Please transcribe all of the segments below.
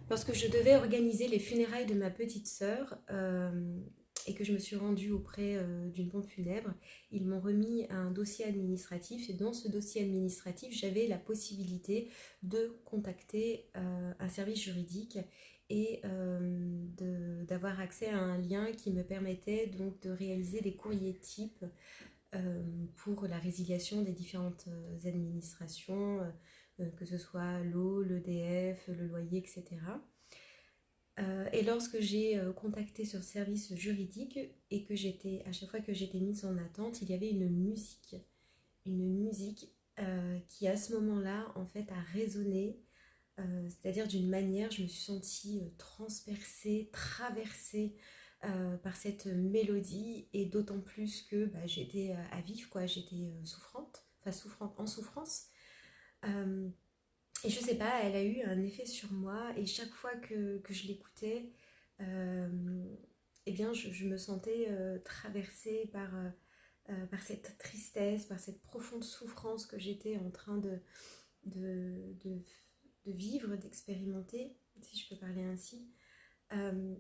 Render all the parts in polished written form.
Lorsque je devais organiser les funérailles de ma petite sœur et que je me suis rendue auprès d'une pompe funèbre, ils m'ont remis un dossier administratif et dans ce dossier administratif, j'avais la possibilité de contacter un service juridique et d'avoir accès à un lien qui me permettait donc de réaliser des courriers types pour la résiliation des différentes administrations, que ce soit l'eau, l'EDF, le loyer, etc. Et lorsque j'ai contacté ce service juridique et que à chaque fois que j'étais mise en attente, il y avait une musique qui à ce moment-là en fait a résonné, c'est-à-dire d'une manière, je me suis sentie transpercée, traversée par cette mélodie et d'autant plus que bah, j'étais à vif, quoi, j'étais souffrante, enfin souffrante, en souffrance. Euh, et je sais pas, elle a eu un effet sur moi et chaque fois que je l'écoutais, euh, eh bien je me sentais traversée par cette tristesse, par cette profonde souffrance que j'étais en train de, de, de vivre, d'expérimenter, si je peux parler ainsi.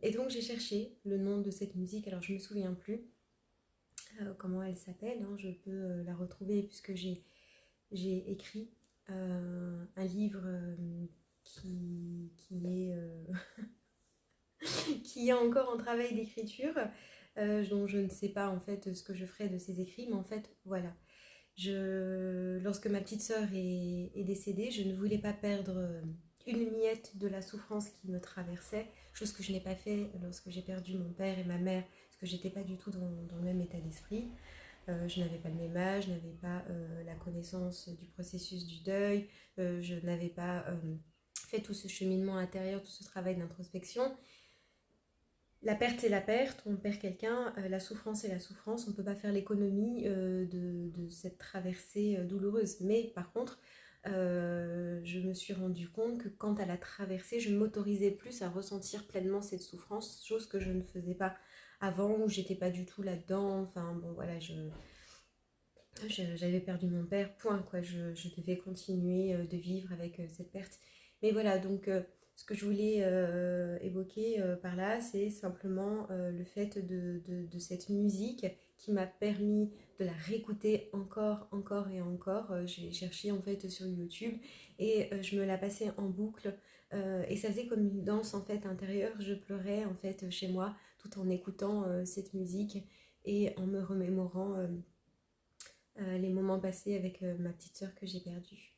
Et donc j'ai cherché le nom de cette musique, alors je me souviens plus comment elle s'appelle, hein, je peux la retrouver puisque j'ai écrit un livre qui est encore en travail d'écriture, dont je ne sais pas en fait ce que je ferai de ces écrits, mais en fait voilà. Lorsque ma petite sœur est décédée, je ne voulais pas perdre une miette de la souffrance qui me traversait, chose que je n'ai pas fait lorsque j'ai perdu mon père et ma mère, parce que j'étais pas du tout dans le même état d'esprit. Je n'avais pas le même âge, je n'avais pas la connaissance du processus du deuil, je n'avais pas fait tout ce cheminement intérieur, tout ce travail d'introspection. La perte, c'est la perte, on perd quelqu'un, la souffrance, c'est la souffrance, on ne peut pas faire l'économie de cette traversée douloureuse. Mais par contre, je me suis rendu compte que quand à la traversée, je m'autorisais plus à ressentir pleinement cette souffrance, chose que je ne faisais pas avant, où j'étais pas du tout là-dedans. Enfin bon, voilà, j'avais perdu mon père, point, quoi. Je devais continuer de vivre avec cette perte. Mais voilà, donc ce que je voulais évoquer par là, c'est simplement le fait de cette musique qui m'a permis de la réécouter encore, encore et encore. J'ai cherché en fait sur YouTube et je me la passais en boucle. Et ça faisait comme une danse en fait intérieure. Je pleurais en fait chez moi tout en écoutant cette musique et en me remémorant les moments passés avec ma petite sœur que j'ai perdue.